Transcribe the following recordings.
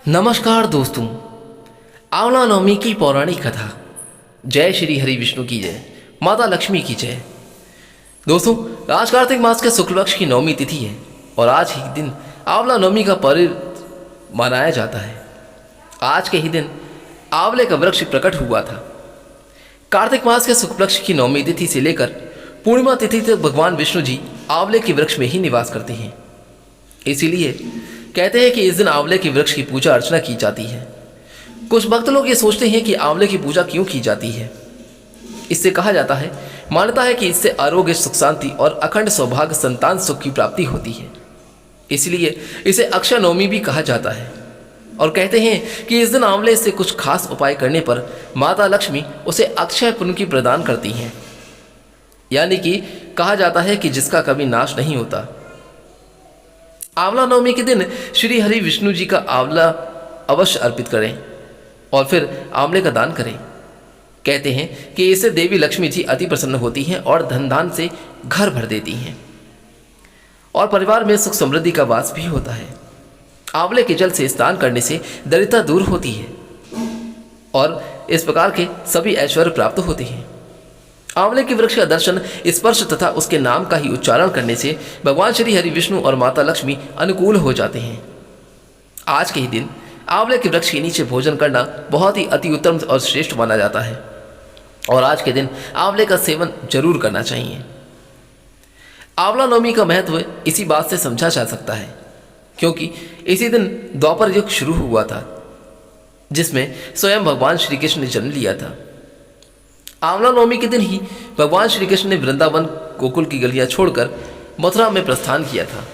नमस्कार दोस्तों, आंवला नवमी की पौराणिक कथा। जय श्री हरि विष्णु की जय, माता लक्ष्मी की जय। दोस्तों, आज कार्तिक मास के शुक्ल पक्ष की नवमी तिथि है और आज ही दिन आंवला नवमी का पर्व मनाया जाता है। आज के ही दिन आंवले का वृक्ष प्रकट हुआ था। कार्तिक मास के शुक्ल पक्ष की नवमी तिथि से लेकर पूर्णिमा तिथि तक भगवान विष्णु जी आंवले के वृक्ष में ही निवास करते हैं। इसीलिए कहते हैं कि इस दिन आंवले के वृक्ष की पूजा अर्चना की जाती है। कुछ भक्त लोग ये सोचते हैं कि आंवले की पूजा क्यों की जाती है। इससे कहा जाता है, मान्यता है कि इससे आरोग्य, सुख शांति और अखंड सौभाग्य, संतान सुख की प्राप्ति होती है। इसलिए इसे अक्षय नवमी भी कहा जाता है। और कहते हैं कि इस दिन आंवले से कुछ खास उपाय करने पर माता लक्ष्मी उसे अक्षय पुण्य की प्रदान करती हैं। यानी कि कहा जाता है कि जिसका कभी नाश नहीं होता। आंवला नवमी के दिन श्री हरि विष्णु जी का आंवला अवश्य अर्पित करें और फिर आंवले का दान करें। कहते हैं कि इससे देवी लक्ष्मी जी अति प्रसन्न होती हैं और धन धान से घर भर देती हैं और परिवार में सुख समृद्धि का वास भी होता है। आंवले के जल से स्नान करने से दरिद्रता दूर होती है और इस प्रकार के सभी ऐश्वर्य प्राप्त होते हैं। आंवले के वृक्ष का दर्शन, स्पर्श तथा उसके नाम का ही उच्चारण करने से भगवान श्री हरि विष्णु और माता लक्ष्मी अनुकूल हो जाते हैं। आज के ही दिन आंवले के वृक्ष के नीचे भोजन करना बहुत ही अति उत्तम और श्रेष्ठ माना जाता है और आज के दिन आंवले का सेवन जरूर करना चाहिए। आंवला नवमी का महत्व इसी बात से समझा जा सकता है क्योंकि इसी दिन द्वापर युग शुरू हुआ था, जिसमें स्वयं भगवान श्री कृष्ण ने जन्म लिया था। आंवला नवमी के दिन ही भगवान श्री कृष्ण ने वृंदावन गोकुल की गलियां छोड़कर मथुरा में प्रस्थान किया था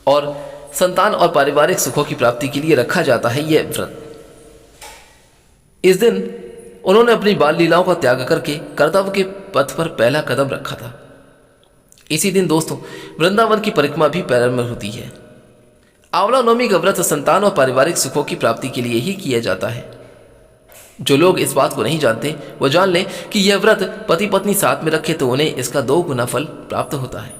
और संतान और पारिवारिक सुखों की प्राप्ति के लिए रखा जाता है यह व्रत। इस दिन उन्होंने अपनी बाल लीलाओं का त्याग करके कर्तव्य के पथ पर पहला कदम रखा था। इसी दिन दोस्तों वृंदावन की परिक्रमा भी प्रारंभ होती है। आंवला नवमी का व्रत संतान और पारिवारिक सुखों की प्राप्ति के लिए ही किया जाता है। जो लोग इस बात को नहीं जानते वो जान लें कि यह व्रत पति पत्नी साथ में रखे तो उन्हें इसका 2 गुना फल प्राप्त होता है।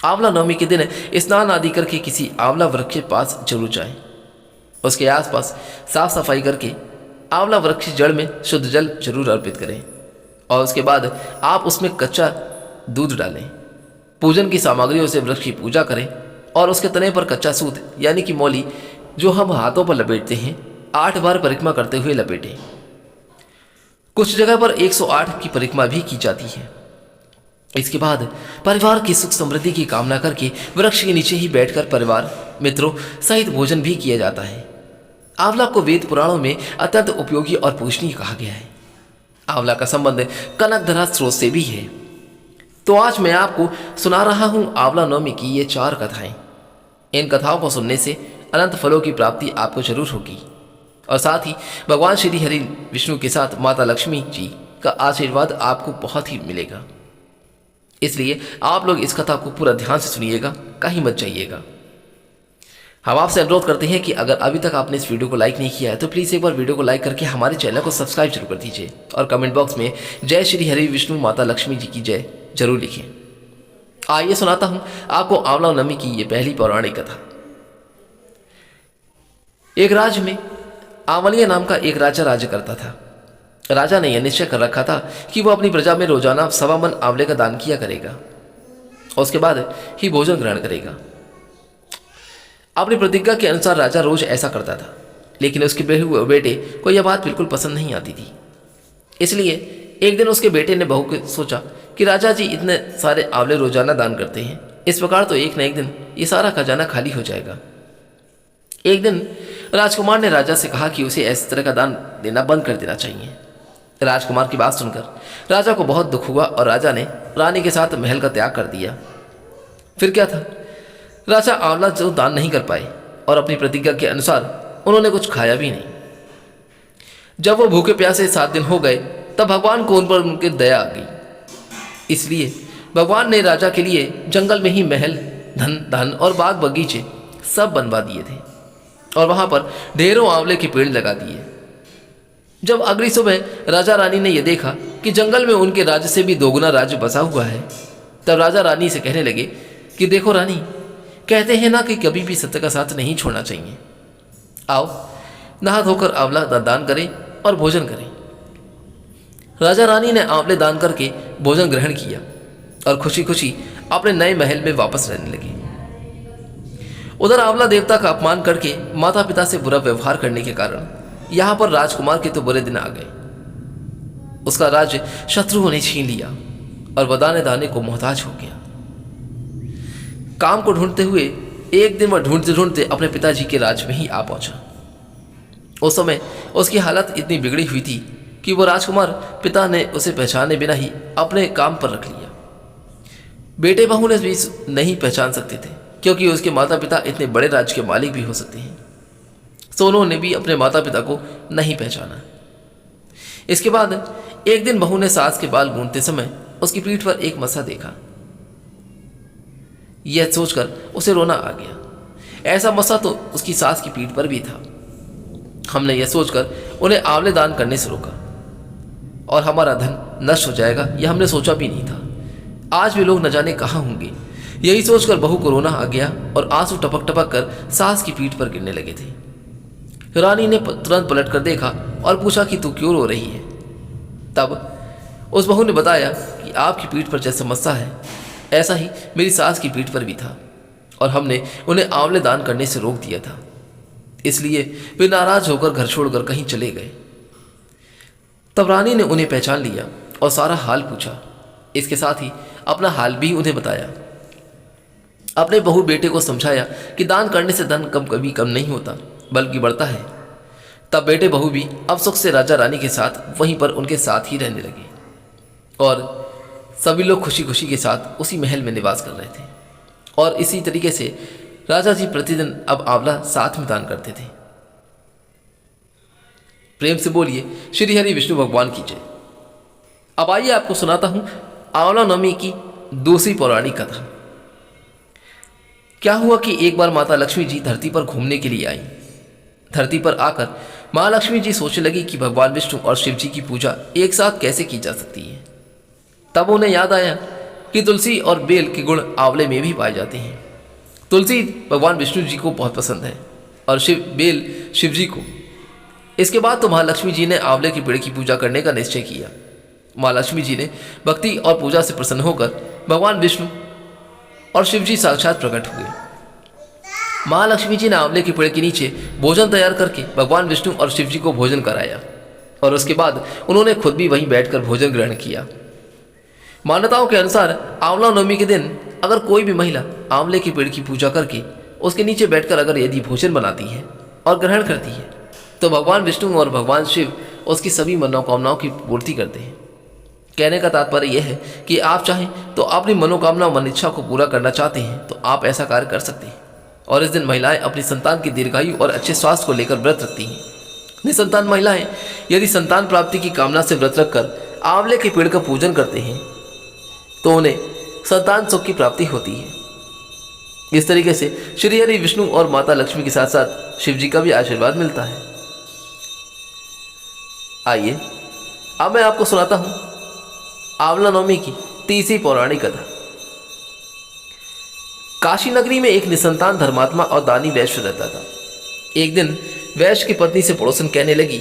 आंवला नवमी के दिन स्नान आदि करके किसी आंवला वृक्ष के पास जरूर जाएं। उसके आसपास साफ सफाई करके आंवला वृक्ष की जड़ में शुद्ध जल जरूर अर्पित करें और उसके बाद आप उसमें कच्चा दूध डालें। पूजन की सामग्रियों से वृक्ष की पूजा करें और उसके तने पर कच्चा सूत यानी कि मौली, जो हम हाथों पर लपेटते हैं, 8 बार परिक्रमा करते हुए लपेटें। कुछ जगह पर 108 की परिक्रमा भी की जाती है। इसके बाद परिवार की सुख समृद्धि की कामना करके वृक्ष के नीचे ही बैठकर परिवार मित्रों सहित भोजन भी किया जाता है। आंवला को वेद पुराणों में अत्यंत उपयोगी और पूजनीय कहा गया है। आंवला का संबंध कनकधरा स्रोत से भी है। तो आज मैं आपको सुना रहा हूं आंवला नवमी की ये 4 कथाएं। इन कथाओं को सुनने से अनंत फलों की प्राप्ति आपको जरूर होगी और साथ ही भगवान श्री हरि विष्णु के साथ माता लक्ष्मी जी का आशीर्वाद आपको बहुत ही मिलेगा। इसलिए आप लोग इस कथा को पूरा ध्यान से सुनिएगा, कहीं मत जाइएगा। हम आपसे अनुरोध करते हैं कि अगर अभी तक आपने इस वीडियो को लाइक नहीं किया है तो प्लीज़ एक बार वीडियो को लाइक करके हमारे चैनल को सब्सक्राइब जरूर कर दीजिए और कमेंट बॉक्स में जय श्री हरि विष्णु माता लक्ष्मी जी की जय जरूर लिखें। आइए सुनाता हूँ आपको आंवला नवमी की ये पहली पौराणिक कथा। एक राज्य में आंवलिया नाम का एक राजा राज्य करता था। राजा ने यह निश्चय कर रखा था कि वह अपनी प्रजा में रोजाना 1.25 मन आंवले का दान किया करेगा और उसके बाद ही भोजन ग्रहण करेगा। अपनी प्रतिज्ञा के अनुसार राजा रोज ऐसा करता था, लेकिन उसके बेटे को यह बात बिल्कुल पसंद नहीं आती थी। इसलिए एक दिन उसके बेटे ने बहू को सोचा कि राजा जी इतने सारे आंवले रोजाना दान करते हैं, इस प्रकार तो एक न एक दिन ये सारा खजाना खाली हो जाएगा। एक दिन राजकुमार ने राजा से कहा कि उसे इस तरह का दान देना बंद कर देना चाहिए। राजकुमार की बात सुनकर राजा को बहुत दुख हुआ और राजा ने रानी के साथ महल का त्याग कर दिया। फिर क्या था, राजा आंवला जो दान नहीं कर पाए और अपनी प्रतिज्ञा के अनुसार उन्होंने कुछ खाया भी नहीं। जब वो भूखे प्यासे 7 दिन हो गए तब भगवान को उन पर उनकी दया आ गई। इसलिए भगवान ने राजा के लिए जंगल में ही महल, धन धान और बाग बगीचे सब बनवा दिए थे और वहां पर ढेरों आंवले के पेड़ लगा दिए। जब अगली सुबह राजा रानी ने यह देखा कि जंगल में उनके राज्य से भी 2 गुना राज्य बसा हुआ है, तब राजा रानी से कहने लगे कि देखो रानी, कहते हैं ना कि कभी भी सत्य का साथ नहीं छोड़ना चाहिए। आओ नहा धोकर आंवला दान करें और भोजन करें। राजा रानी ने आंवले दान करके भोजन ग्रहण किया और खुशी खुशी अपने नए महल में वापस रहने लगे। उधर आंवला देवता का अपमान करके माता पिता से बुरा व्यवहार करने के कारण यहां पर राजकुमार के तो बुरे दिन आ गए। उसका राज्य शत्रुओं ने छीन लिया और वह दाने दाने को मोहताज हो गया। काम को ढूंढते हुए एक दिन वह ढूंढते ढूंढते अपने पिताजी के राज में ही आ पहुंचा। उस समय उसकी हालत इतनी बिगड़ी हुई थी कि वो राजकुमार पिता ने उसे पहचाने बिना ही अपने काम पर रख लिया। बेटे बहू ने भी नहीं पहचान सकते थे क्योंकि उसके माता पिता इतने बड़े राज्य के मालिक भी हो सकते हैं। तो उन्होंने भी अपने माता पिता को नहीं पहचाना। इसके बाद एक दिन बहू ने सास के बाल गूंथते समय उसकी पीठ पर एक मस्सा देखा। यह सोचकर उसे रोना आ गया। ऐसा मस्सा तो उसकी सास की पीठ पर भी था। हमने यह सोचकर उन्हें आंवले दान करने से रोका और हमारा धन नष्ट हो जाएगा यह हमने सोचा भी नहीं था। आज भी लोग न जाने कहाँ होंगे। यही सोचकर बहू को रोना आ गया और आंसू टपक टपक कर सास की पीठ पर गिरने लगे थे। रानी ने तुरंत पलट कर देखा और पूछा कि तू क्यों रो रही है। तब उस बहू ने बताया कि आपकी पीठ पर जैसा मस्सा है ऐसा ही मेरी सास की पीठ पर भी था और हमने उन्हें आंवले दान करने से रोक दिया था, इसलिए वे नाराज होकर घर छोड़कर कहीं चले गए। तब रानी ने उन्हें पहचान लिया और सारा हाल पूछा। इसके साथ ही अपना हाल भी उन्हें बताया। अपने बहू बेटे को समझाया कि दान करने से धन कभी कम नहीं होता बल्कि बढ़ता है। तब बेटे बहू भी अब सुख से राजा रानी के साथ वहीं पर उनके साथ ही रहने लगे और सभी लोग खुशी खुशी के साथ उसी महल में निवास कर रहे थे। और इसी तरीके से राजा जी प्रतिदिन अब आंवला साथ में दान करते थे। प्रेम से बोलिए श्री हरि विष्णु भगवान की जय। अब आइए आपको सुनाता हूं आंवला नवमी की दूसरी पौराणिक कथा। क्या हुआ कि एक बार माता लक्ष्मी जी धरती पर घूमने के लिए आई। धरती पर आकर माँ लक्ष्मी जी सोचने लगी कि भगवान विष्णु और शिव जी की पूजा एक साथ कैसे की जा सकती है। तब उन्हें याद आया कि तुलसी और बेल के गुण आंवले में भी पाए जाते हैं। तुलसी भगवान विष्णु जी को बहुत पसंद है और बेल शिव जी को। इसके बाद तो माँ लक्ष्मी जी ने आंवले के पेड़ की पूजा करने का निश्चय किया। माँ लक्ष्मी जी ने भक्ति और पूजा से प्रसन्न होकर भगवान विष्णु और शिव जी साक्षात प्रकट हुए। माँ लक्ष्मी जी ने आंवले के पेड़ के नीचे भोजन तैयार करके भगवान विष्णु और शिव जी को भोजन कराया और उसके बाद उन्होंने खुद भी वहीं बैठकर भोजन ग्रहण किया। मान्यताओं के अनुसार आंवला नवमी के दिन अगर कोई भी महिला आंवले के पेड़ की पूजा करके उसके नीचे बैठकर अगर यदि भोजन बनाती है और ग्रहण करती है तो भगवान विष्णु और भगवान शिव उसकी सभी मनोकामनाओं की पूर्ति करते हैं। कहने का तात्पर्य यह है कि आप चाहें तो अपनी मनोकामना मन इच्छा को पूरा करना चाहते हैं तो आप ऐसा कार्य कर सकते हैं। और इस दिन महिलाएं अपनी संतान की दीर्घायु और अच्छे स्वास्थ्य को लेकर व्रत रखती हैं। निसंतान महिलाएं यदि संतान प्राप्ति की कामना से व्रत रखकर आंवले के पेड़ का पूजन करते हैं तो उन्हें संतान सुख की प्राप्ति होती है। इस तरीके से श्री हरि विष्णु और माता लक्ष्मी के साथ साथ शिव जी का भी आशीर्वाद मिलता है। आइए अब मैं आपको सुनाता हूं आंवला नवमी की तीसरी पौराणिक कथा। काशी नगरी में एक निसंतान धर्मात्मा और दानी वैश्य रहता था। एक दिन वैश्य की पत्नी से पड़ोसन कहने लगी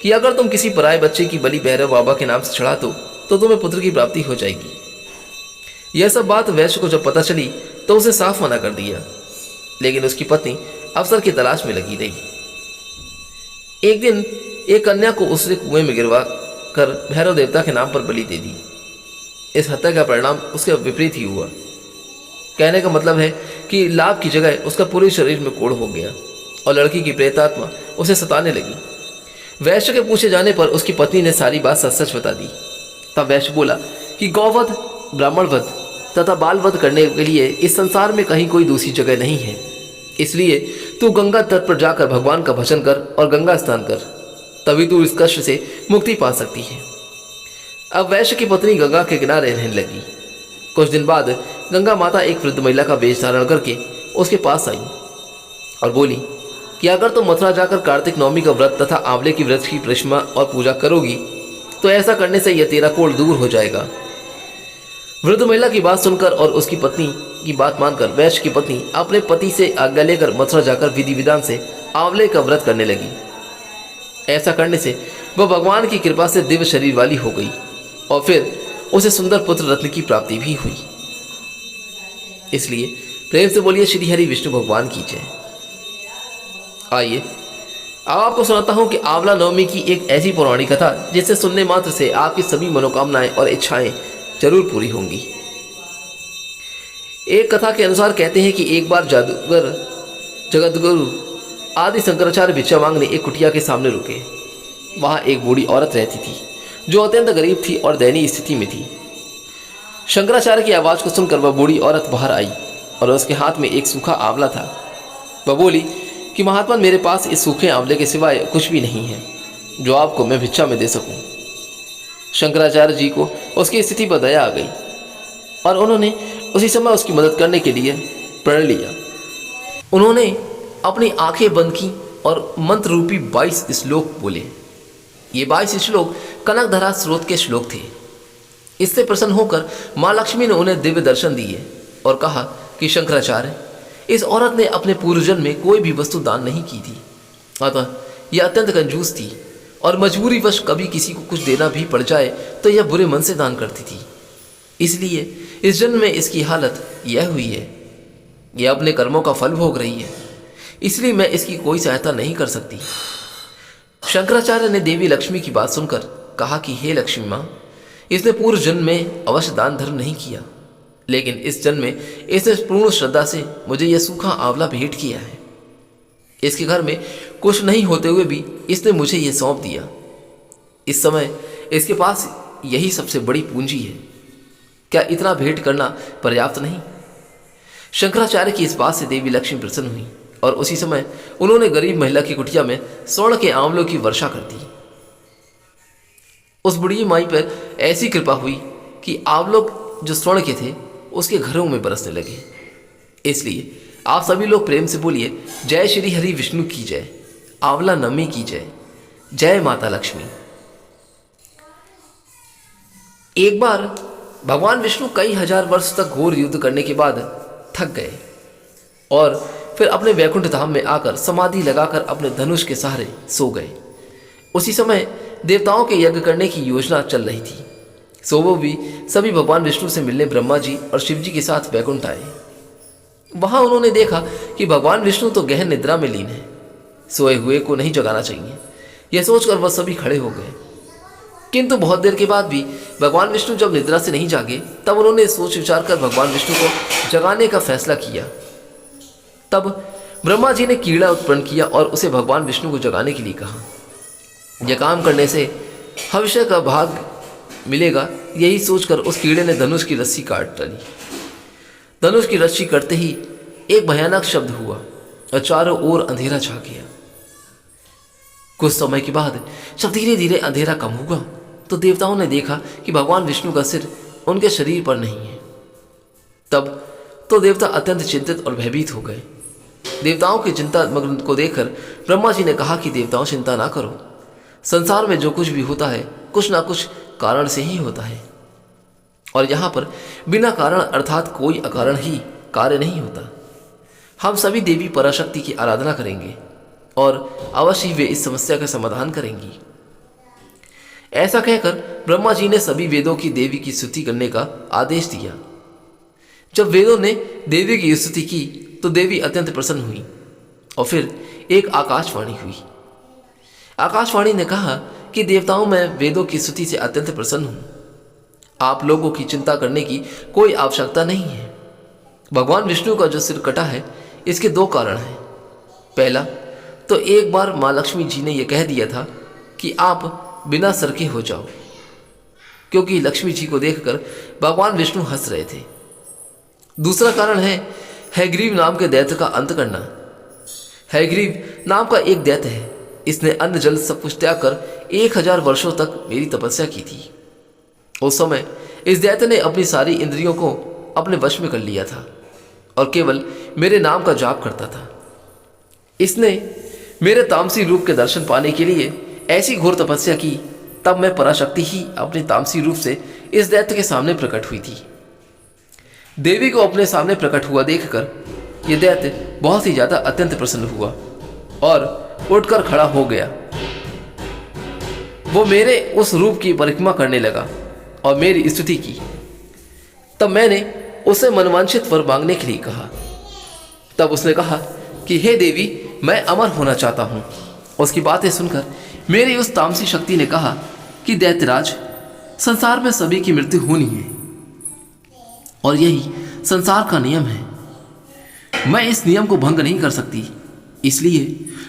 कि अगर तुम किसी पराये बच्चे की बलि भैरव बाबा के नाम से चढ़ा दो तो तुम्हें पुत्र की प्राप्ति हो जाएगी। यह सब बात वैश्य को जब पता चली तो उसे साफ मना कर दिया, लेकिन उसकी पत्नी अवसर की तलाश में लगी रही। एक दिन एक कन्या को उसने कुएं में गिरवा कर भैरव देवता के नाम पर बलि दे दी। इस हत्या का परिणाम उसके विपरीत ही हुआ। कहने का मतलब है कि लाभ की जगह उसका पूरे शरीर में कोढ़ हो गया और लड़की की प्रेतात्मा उसे सताने लगी। वैश्य के पूछे जाने पर उसकी पत्नी ने सारी बात सच सच बता दी। तब वैश्य बोला कि गौवध, ब्राह्मणवध तथा बालवध करने के लिए इस संसार में कहीं कोई दूसरी जगह नहीं है। इसलिए तू गंगा तट पर जाकर भगवान का भजन कर और गंगा स्नान कर, तभी तू इस कष्ट से मुक्ति पा सकती है। अब वैश्य की पत्नी गंगा के किनारे रहने लगी। कुछ दिन बाद गंगा माता एक वृद्ध महिला का वेश धारण करके उसके पास आई और बोली कि अगर तुम मथुरा जाकर कार्तिक नवमी का व्रत तथा आंवले की व्रत की प्रतिमा और पूजा करोगी तो ऐसा करने से यह तेरा कोढ़ दूर हो जाएगा। वृद्ध महिला की बात सुनकर और उसकी पत्नी की बात मानकर वैश्य की पत्नी अपने पति से आज्ञा लेकर मथुरा जाकर विधि विधान से आंवले का व्रत करने लगी। ऐसा करने से वह भगवान की कृपा से दिव्य शरीर वाली हो गई और फिर उसे सुंदर पुत्र रत्न की प्राप्ति भी हुई। इसलिए प्रेम से बोलिए श्री हरि विष्णु भगवान की जय। आइए अब आपको सुनाता हूं कि आंवला नवमी की एक ऐसी पौराणिक कथा जिसे सुनने मात्र से आपकी सभी मनोकामनाएं और इच्छाएं जरूर पूरी होंगी। एक कथा के अनुसार कहते हैं कि एक बार जादूगर जगतगुरु आदि शंकराचार्य भिक्षा मांगने एक कुटिया के सामने रुके। वहां एक बूढ़ी औरत रहती थी जो अत्यंत गरीब थी और दयनीय स्थिति में थी। शंकराचार्य की आवाज़ को सुनकर वह बूढ़ी औरत बाहर आई और उसके हाथ में एक सूखा आंवला था। वह बोली कि महात्मा, मेरे पास इस सूखे आंवले के सिवाय कुछ भी नहीं है जो आपको मैं भिक्षा में दे सकूं। शंकराचार्य जी को उसकी स्थिति पर दया आ गई और उन्होंने उसी समय उसकी मदद करने के लिए प्रण लिया। उन्होंने अपनी आंखें बंद की और मंत्र रूपी 22 श्लोक बोले। ये 22 श्लोक कनकधरा स्रोत के श्लोक थे। इससे प्रसन्न होकर माँ लक्ष्मी ने उन्हें दिव्य दर्शन दिए और कहा कि शंकराचार्य, इस औरत ने अपने पूर्वजन्म में कोई भी वस्तु दान नहीं की थी, अतः यह अत्यंत कंजूस थी और मजबूरीवश कभी किसी को कुछ देना भी पड़ जाए तो यह बुरे मन से दान करती थी। इसलिए इस जन्म में इसकी हालत यह हुई है। यह अपने कर्मों का फल भोग रही है, इसलिए मैं इसकी कोई सहायता नहीं कर सकती। शंकराचार्य ने देवी लक्ष्मी की बात सुनकर कहा कि हे लक्ष्मी माँ, इसने पूर्व जन्म में अवश्य दान धर्म नहीं किया, लेकिन इस जन्म में इसने पूर्ण श्रद्धा से मुझे यह सूखा आंवला भेंट किया है। इसके घर में कुछ नहीं होते हुए भी इसने मुझे यह सौंप दिया। इस समय इसके पास यही सबसे बड़ी पूंजी है। क्या इतना भेंट करना पर्याप्त नहीं? शंकराचार्य की इस बात से देवी लक्ष्मी प्रसन्न हुई और उसी समय उन्होंने गरीब महिला की कुटिया में स्वर्ण के आंवलों की वर्षा कर दी। उस बुढ़ी माई पर ऐसी कृपा हुई कि आंवलों जो स्वर्ण के थे उसके घरों में बरसने लगे। इसलिए आप सभी लोग प्रेम से बोलिए जय श्री हरि विष्णु की जय, आंवला नवमी की जय, जय माता लक्ष्मी। एक बार भगवान विष्णु कई हजार वर्ष तक घोर युद्ध करने के बाद थक गए और फिर अपने वैकुंठ धाम में आकर समाधि लगाकर अपने धनुष के सहारे सो गए। उसी समय देवताओं के यज्ञ करने की योजना चल रही थी। सो वो भी सभी भगवान विष्णु से मिलने ब्रह्मा जी और शिव जी के साथ वैकुंठ आए। वहां उन्होंने देखा कि भगवान विष्णु तो गहन निद्रा में लीन है, सोए हुए को नहीं जगाना चाहिए। यह सोचकर वह सभी खड़े हो गए, किंतु बहुत देर के बाद भी भगवान विष्णु जब निद्रा से नहीं जागे तब उन्होंने सोच विचार कर भगवान विष्णु को जगाने का फैसला किया। तब ब्रह्मा जी ने कीड़ा उत्पन्न किया और उसे भगवान विष्णु को जगाने के लिए कहा। यह काम करने से भविष्य का भाग मिलेगा, यही सोचकर उस कीड़े ने धनुष की रस्सी काट डाली। धनुष की रस्सी कटते ही एक भयानक शब्द हुआ और चारों ओर अंधेरा छा गया। कुछ समय के बाद जब धीरे धीरे अंधेरा कम हुआ तो देवताओं ने देखा कि भगवान विष्णु का सिर उनके शरीर पर नहीं है। तब तो देवता अत्यंत चिंतित और भयभीत हो गए। देवताओं की चिंता मग्न को देखकर ब्रह्मा जी ने कहा कि देवताओं, चिंता ना करो, संसार में जो कुछ भी होता है कुछ ना कुछ कारण से ही होता है और यहाँ पर बिना कारण अर्थात कोई अकारण ही कार्य नहीं होता। हम सभी देवी पराशक्ति की आराधना करेंगे और अवश्य ही वे इस समस्या का समाधान करेंगी। ऐसा कहकर ब्रह्मा जी ने सभी वेदों की देवी की स्तुति करने का आदेश दिया। जब वेदों ने देवी की स्तुति की तो देवी अत्यंत प्रसन्न हुई और फिर एक आकाशवाणी हुई। आकाशवाणी ने कहा कि देवताओं, मैं वेदों की स्तुति से अत्यंत प्रसन्न हूं। आप लोगों की चिंता करने की कोई आवश्यकता नहीं है। भगवान विष्णु का जो सिर कटा है इसके दो कारण हैं। पहला तो एक बार माँ लक्ष्मी जी ने यह कह दिया था कि आप बिना सर के हो जाओ, क्योंकि लक्ष्मी जी को देखकर भगवान विष्णु हंस रहे थे। दूसरा कारण है हैग्रीव नाम के दैत्य का अंत करना। हैग्रीव नाम का एक दैत्य है, इसने अन्न जल सब कुछ त्याग कर 1000 वर्षों तक मेरी तपस्या की थी। उस समय इस दैत्य ने अपनी सारी इंद्रियों को अपने वश में कर लिया था और केवल मेरे नाम का जाप करता था। इसने मेरे तामसी रूप के दर्शन पाने के लिए ऐसी घोर तपस्या की, तब मैं पराशक्ति ही अपने तामसी रूप से इस दैत्य के सामने प्रकट हुई थी। देवी को अपने सामने प्रकट हुआ देखकर यह दैत्य बहुत ही ज्यादा अत्यंत प्रसन्न हुआ और उठकर खड़ा हो गया। वो मेरे उस रूप की परिक्रमा करने लगा और मेरी स्तुति की। तब मैंने उसे मनवांछित वर मांगने के लिए कहा। तब उसने कहा कि हे देवी, मैं अमर होना चाहता हूँ। उसकी बातें सुनकर मेरी उस तामसी शक्ति ने कहा कि दैत्यराज, संसार में सभी की मृत्यु होनी है और यही संसार का नियम है। मैं इस नियम को भंग नहीं कर सकती, इसलिए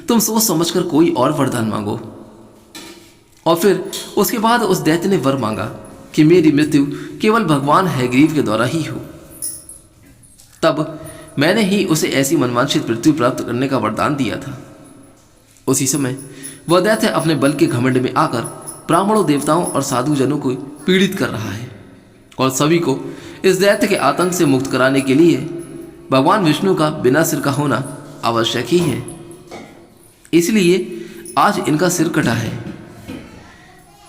तुम सोच समझकर कोई और वरदान मांगो। और फिर उसके बाद उस दैत्य ने वर मांगा कि मेरी मृत्यु केवल भगवान हैग्रीव के द्वारा ही हो। तब मैंने ही उसे ऐसी मनवांछित मृत्यु प्राप्त करने का वरदान दिया था। उसी समय वह दैत्य अपने बल के घमंड में आकर ब्राह्मणों, देवताओं और साधु जनों को पीड़ित कर रहा है और सभी को इस दैत्य के आतंक से मुक्त कराने के लिए भगवान विष्णु का बिना सिर का होना आवश्यक ही है। इसलिए आज इनका सिर कटा है।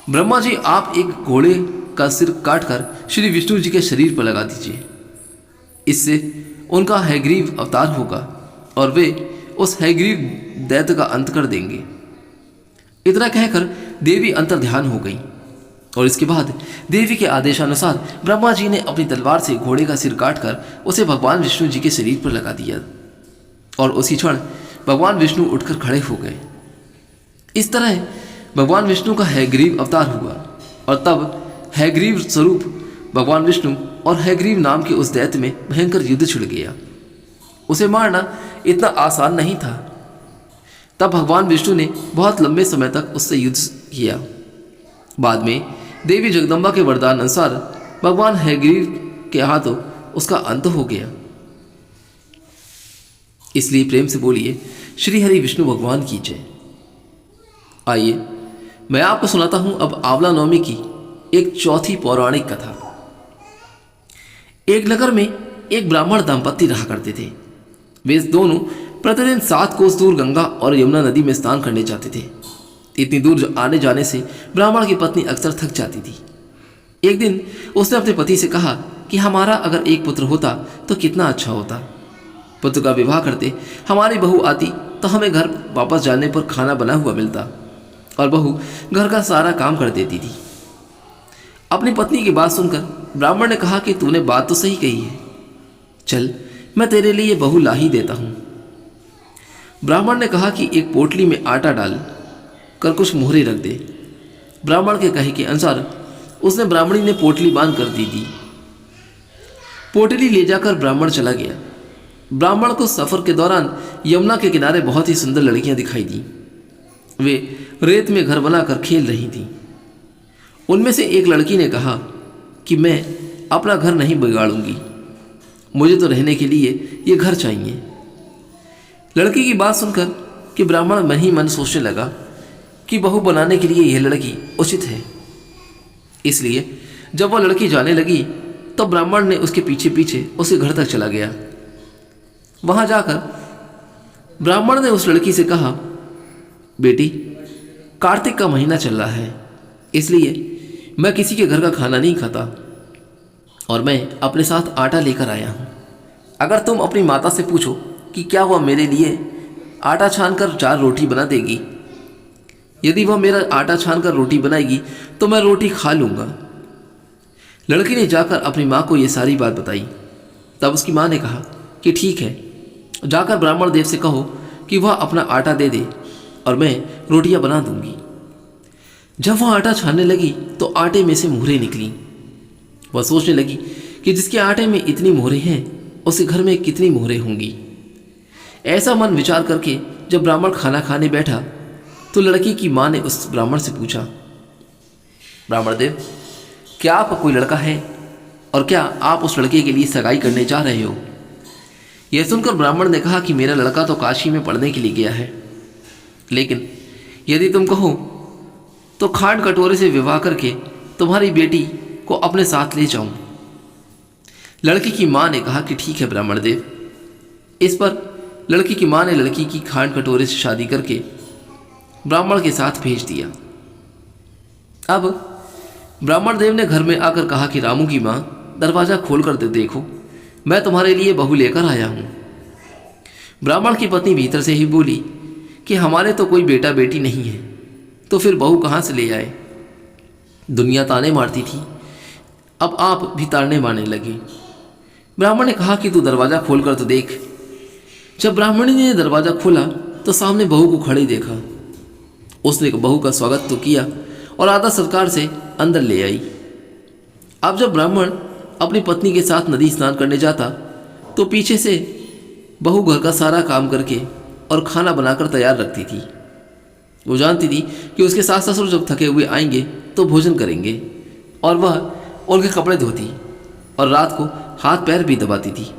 ब्रह्मा जी, आप एक घोड़े का सिर काटकर श्री विष्णु जी के शरीर पर लगा दीजिए। इससे उनका हैग्रीव अवतार होगा और वे उस हैग्रीव दैत्य का अंत कर देंगे। इतना कहकर देवी अंतर्ध्यान हो गई और इसके बाद देवी के आदेशानुसार ब्रह्मा जी ने अपनी तलवार से घोड़े का सिर काटकर उसे भगवान विष्णु जी के शरीर पर लगा दिया और उसी क्षण भगवान विष्णु उठकर खड़े हो गए। इस तरह भगवान विष्णु का हैग्रीव अवतार हुआ और तब हैग्रीव स्वरूप भगवान विष्णु और हैग्रीव नाम के उस दैत्य में भयंकर युद्ध छिड़ गया। उसे मारना इतना आसान नहीं था। तब भगवान विष्णु ने बहुत लंबे समय तक उससे युद्ध किया। बाद में देवी जगदम्बा के वरदान अनुसार भगवान हैग्रीव के हाथों उसका अंत हो गया। इसलिए प्रेम से बोलिए, श्री हरि विष्णु भगवान की जय। आइए मैं आपको सुनाता हूं अब आंवला नवमी की एक चौथी पौराणिक कथा। एक नगर में एक ब्राह्मण दंपत्ति रहा करते थे। वे दोनों प्रतिदिन 7 कोस दूर गंगा और यमुना नदी में स्नान करने जाते थे। इतनी दूर आने जाने से ब्राह्मण की पत्नी अक्सर थक जाती थी। एक दिन उसने अपने पति से कहा कि हमारा अगर एक पुत्र होता तो कितना अच्छा होता। पुत्र का विवाह करते हमारी बहू आती तो हमें घर वापस जाने पर खाना बना हुआ मिलता और बहू घर का सारा काम कर देती थी। अपनी पत्नी की बात सुनकर ब्राह्मण ने कहा कि तूने बात तो सही कही है, चल मैं तेरे लिए बहू ला ही देता हूँ। ब्राह्मण ने कहा कि एक पोटली में आटा डाल कर कुछ मोहरे रख दे। ब्राह्मण के कहे के अनुसार उसने ब्राह्मणी ने पोटली बांध कर दी। पोटली ले जाकर ब्राह्मण चला गया। ब्राह्मण को सफर के दौरान यमुना के किनारे बहुत ही सुंदर लड़कियां दिखाई दी। वे रेत में घर बनाकर खेल रही थीं। उनमें से एक लड़की ने कहा कि मैं अपना घर नहीं बिगाड़ूंगी, मुझे तो रहने के लिए ये घर चाहिए। लड़की की बात सुनकर कि ब्राह्मण मन ही मन सोचने लगा कि बहू बनाने के लिए यह लड़की उचित है। इसलिए जब वह लड़की जाने लगी तो ब्राह्मण ने उसके पीछे पीछे उसके घर तक चला गया। वहां जाकर ब्राह्मण ने उस लड़की से कहा, बेटी, कार्तिक का महीना चल रहा है, इसलिए मैं किसी के घर का खाना नहीं खाता और मैं अपने साथ आटा लेकर आया हूँ। अगर तुम अपनी माता से पूछो कि क्या वह मेरे लिए आटा छानकर 4 रोटी बना देगी, यदि वह मेरा आटा छानकर रोटी बनाएगी तो मैं रोटी खा लूँगा। लड़की ने जाकर अपनी माँ को ये सारी बात बताई। तब उसकी माँ ने कहा कि ठीक है, जाकर ब्राह्मण देव से कहो कि वह अपना आटा दे दे और मैं रोटियां बना दूंगी। जब वह आटा छानने लगी तो आटे में से मोहरें निकली। वह सोचने लगी कि जिसके आटे में इतनी मोहरें हैं उसके घर में कितनी मोहरें होंगी। ऐसा मन विचार करके जब ब्राह्मण खाना खाने बैठा तो लड़की की माँ ने उस ब्राह्मण से पूछा, ब्राह्मण देव, क्या आपका कोई लड़का है और क्या आप उस लड़के के लिए सगाई करने जा रहे हो? यह सुनकर ब्राह्मण ने कहा कि मेरा लड़का तो काशी में पढ़ने के लिए गया है, लेकिन यदि तुम कहो तो खांड कटोरे से विवाह करके तुम्हारी बेटी को अपने साथ ले जाऊं। लड़की की माँ ने कहा कि ठीक है ब्राह्मण देव। इस पर लड़की की माँ ने लड़की की खांड कटोरे से शादी करके ब्राह्मण के साथ भेज दिया। अब ब्राह्मण देव ने घर में आकर कहा कि रामू की माँ, दरवाज़ा खोल कर देखो, मैं तुम्हारे लिए बहू लेकर आया हूँ। ब्राह्मण की पत्नी भीतर से ही बोली कि हमारे तो कोई बेटा बेटी नहीं है, तो फिर बहू कहाँ से ले आए। दुनिया ताने मारती थी, अब आप भी ताड़ने मारने लगे। ब्राह्मण ने कहा कि तू दरवाज़ा खोल कर तो देख। जब ब्राह्मणी ने दरवाज़ा खोला तो सामने बहू को खड़ी देखा। उसने बहू का स्वागत तो किया और आदर सत्कार से अंदर ले आई। अब जब ब्राह्मण अपनी पत्नी के साथ नदी स्नान करने जाता तो पीछे से बहू घर का सारा काम करके और खाना बनाकर तैयार रखती थी। वो जानती थी कि उसके सास ससुर जब थके हुए आएंगे तो भोजन करेंगे और वह उनके कपड़े धोती और रात को हाथ पैर भी दबाती थी।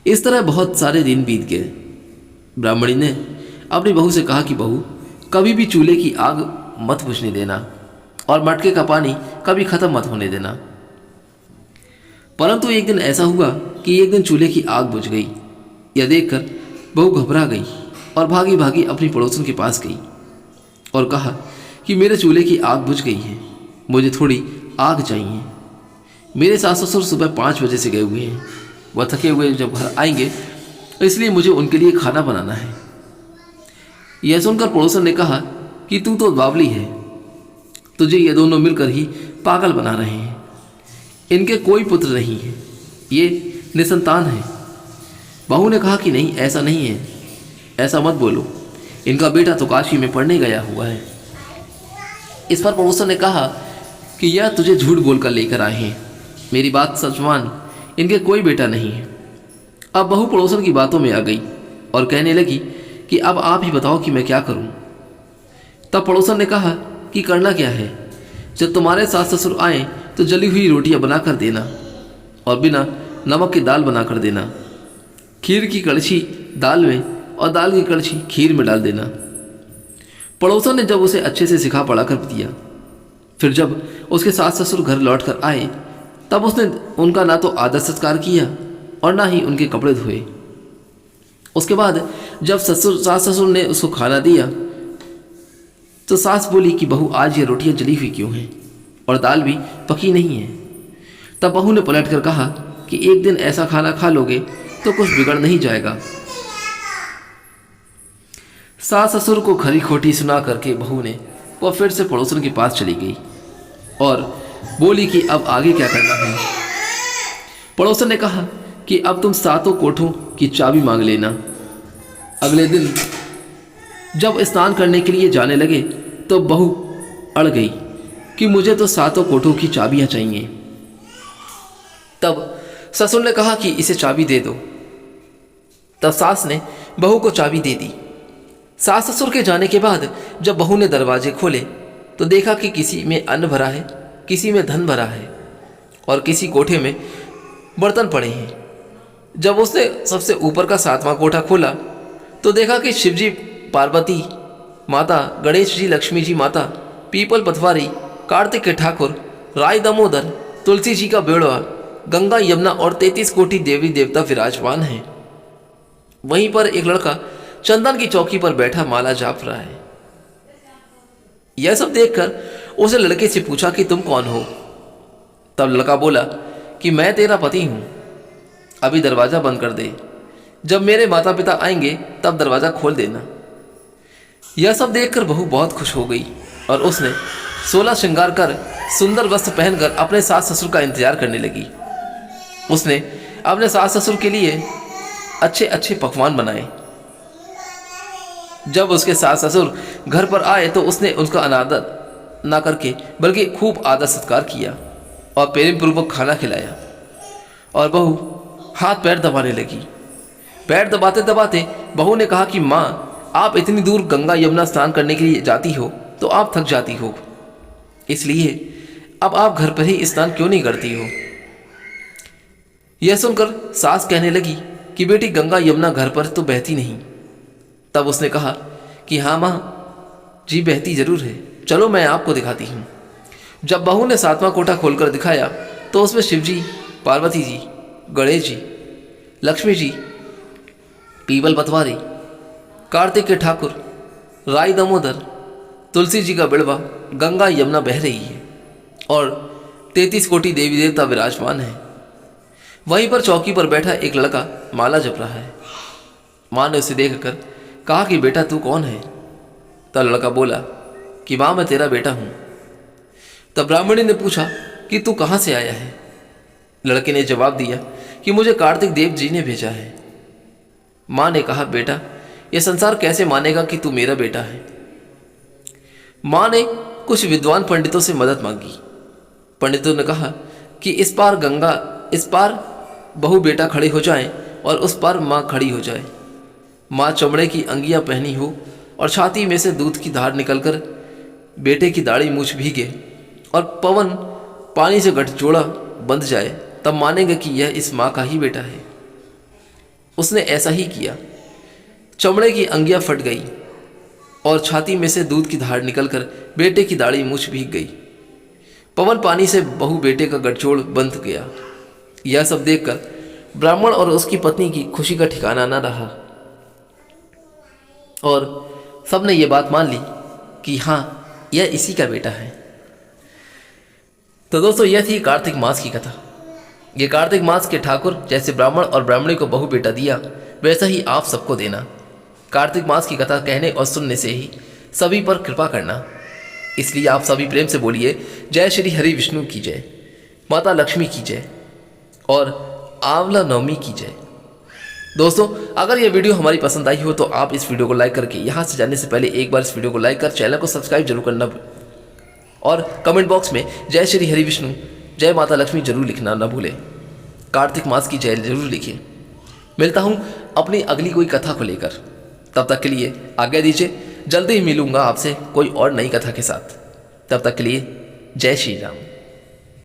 इस तरह बहुत सारे दिन बीत गए। ब्राह्मणी ने अपनी बहू से कहा कि बहू, कभी भी चूल्हे की आग मत बुझने देना और मटके का पानी कभी ख़त्म मत होने देना। परंतु एक दिन ऐसा हुआ कि एक दिन चूल्हे की आग बुझ गई। यह देखकर बहू घबरा गई और भागी भागी अपनी पड़ोसन के पास गई और कहा कि मेरे चूल्हे की आग बुझ गई है, मुझे थोड़ी आग चाहिए। मेरे सास ससुर सुबह 5 बजे से गए हुए हैं, वह थके हुए जब घर आएंगे इसलिए मुझे उनके लिए खाना बनाना है। यह सुनकर पड़ोसन ने कहा कि तू तो बावली है, तुझे ये दोनों मिलकर ही पागल बना रहे हैं। इनके कोई पुत्र नहीं है, ये निसंतान है। बहू ने कहा कि नहीं, ऐसा नहीं है, ऐसा मत बोलो, इनका बेटा तो काशी में पढ़ने गया हुआ है। इस पर पड़ोसन ने कहा कि यह तुझे झूठ बोलकर लेकर आए हैं, मेरी बात सच मान, इनके कोई बेटा नहीं है। अब बहू पड़ोसन की बातों में आ गई और कहने लगी कि अब आप ही बताओ कि मैं क्या करूं। तब पड़ोसन ने कहा कि करना क्या है, जब तुम्हारे सास ससुर आए तो जली हुई रोटियां बनाकर देना और बिना नमक की दाल बनाकर देना। खीर की कड़छी दाल में और दाल की कड़छी खीर में डाल देना। पड़ोसन ने जब उसे अच्छे से सिखा पढ़ा कर दिया, फिर जब उसके सास ससुर घर लौट कर आए तब उसने उनका ना तो आदर सत्कार किया और ना ही उनके कपड़े धोए। उसके बाद जब सास ससुर ने उसको खाना दिया तो सास बोली कि बहू, आज ये रोटियां जली हुई क्यों हैं और दाल भी पकी नहीं है। तब बहू ने पलट कर कहा कि एक दिन ऐसा खाना खा लोगे तो कुछ बिगड़ नहीं जाएगा। सास ससुर को खरी खोटी सुना करके बहू ने वह फिर से पड़ोसन के पास चली गई और बोली कि अब आगे क्या करना है। पड़ोसन ने कहा कि अब तुम 7 कोठों की चाबी मांग लेना। अगले दिन जब स्नान करने के लिए जाने लगे तो बहू अड़ गई कि मुझे तो 7 कोठों की चाबियां चाहिए। तब ससुर ने कहा कि इसे चाबी दे दो। तब सास ने बहू को चाबी दे दी। सास ससुर के जाने के बाद जब बहू ने दरवाजे खोले तो देखा कि किसी में अन्न भरा है, किसी में धन भरा है और किसी कोठे में बर्तन पड़े हैं। जब उसने सबसे ऊपर का 7वां कोठा खोला तो देखा कि शिवजी पार्वती माता, गणेश जी लक्ष्मी जी माता, पीपल पथवारी, कार्तिक के ठाकुर, राय दामोदर, तुलसी जी का बेड़वा, गंगा यमुना और 33 कोटि देवी देवता विराजमान हैं। वहीं पर एक लड़का चंदन की चौकी पर बैठा माला जाप रहा है। यह सब देखकर उसने लड़के से पूछा कि तुम कौन हो। तब लड़का बोला कि मैं तेरा पति हूं, अभी दरवाजा बंद कर दे, जब मेरे माता पिता आएंगे तब दरवाजा खोल देना। यह सब देखकर बहू बहुत खुश हो गई और उसने 16 श्रृंगार कर सुंदर वस्त्र पहनकर अपने सास ससुर का इंतजार करने लगी। उसने अपने सास ससुर के लिए अच्छे अच्छे पकवान बनाए। जब उसके सास ससुर घर पर आए तो उसने उनका अनादर ना करके बल्कि खूब आदर सत्कार किया और प्रेम पूर्वक खाना खिलाया और बहू हाथ पैर दबाने लगी। पैर दबाते दबाते बहू ने कहा कि माँ, आप इतनी दूर गंगा यमुना स्नान करने के लिए जाती हो तो आप थक जाती हो, इसलिए अब आप घर पर ही स्नान क्यों नहीं करती हो। यह सुनकर सास कहने लगी कि बेटी, गंगा यमुना घर पर तो बहती नहीं। तब उसने कहा कि हाँ माँ जी, बहती जरूर है, चलो मैं आपको दिखाती हूँ। जब बहू ने 7वां कोठा खोलकर दिखाया तो उसमें शिवजी, पार्वती जी, गणेश जी, लक्ष्मी जी, पीपल पतवारी, कार्तिक के ठाकुर, राय दामोदर, तुलसी जी का बिड़वा, गंगा यमुना बह रही है और 33 कोटि देवी देवता विराजमान है। वहीं पर चौकी पर बैठा एक लड़का माला जप रहा है। माँ ने उसे देखकर कहा कि बेटा तू कौन है? तब लड़का बोला कि माँ मैं तेरा बेटा हूँ। तब ब्राह्मणी ने पूछा कि तू कहाँ से आया है? लड़के ने जवाब दिया कि मुझे कार्तिक देव जी ने भेजा है। माँ ने कहा बेटा यह संसार कैसे मानेगा कि तू मेरा बेटा है? माँ ने कुछ विद्वान पंडितों से मदद मांगी। पंडितों ने कहा कि इस पार बहू बेटा खड़े हो जाएं और उस पार माँ खड़ी हो जाए। माँ चमड़े की अंगियाँ पहनी हो और छाती में से दूध की धार निकलकर बेटे की दाढ़ी मूछ भीगे और पवन पानी से गठजोड़ा बंध जाए, तब मानेंगे कि यह इस माँ का ही बेटा है। उसने ऐसा ही किया। चमड़े की अंगियाँ फट गई और छाती में से दूध की धार निकलकर बेटे की दाढ़ी मूछ भीग गई। पवन पानी से बहू बेटे का गठजोड़ बंध गया। यह सब देखकर ब्राह्मण और उसकी पत्नी की खुशी का ठिकाना न रहा और सबने ये बात मान ली कि हाँ यह इसी का बेटा है। तो दोस्तों यह थी कार्तिक मास की कथा। ये कार्तिक मास के ठाकुर जैसे ब्राह्मण और ब्राह्मणी को बहू बेटा दिया, वैसा ही आप सबको देना। कार्तिक मास की कथा कहने और सुनने से ही सभी पर कृपा करना। इसलिए आप सभी प्रेम से बोलिए जय श्री हरि विष्णु की जय, माता लक्ष्मी की जय और आंवला नवमी की जय। दोस्तों अगर ये वीडियो हमारी पसंद आई हो तो आप इस वीडियो को लाइक करके यहाँ से जाने से पहले एक बार इस वीडियो को लाइक कर चैनल को सब्सक्राइब जरूर करना और कमेंट बॉक्स में जय श्री हरि विष्णु जय माता लक्ष्मी जरूर लिखना न भूलें। कार्तिक मास की जय जरूर लिखिए। मिलता हूँ अपनी अगली कोई कथा को लेकर। तब तक के लिए आज्ञा दीजिए। जल्दी ही मिलूंगा आपसे कोई और नई कथा के साथ। तब तक के लिए जय श्री राम।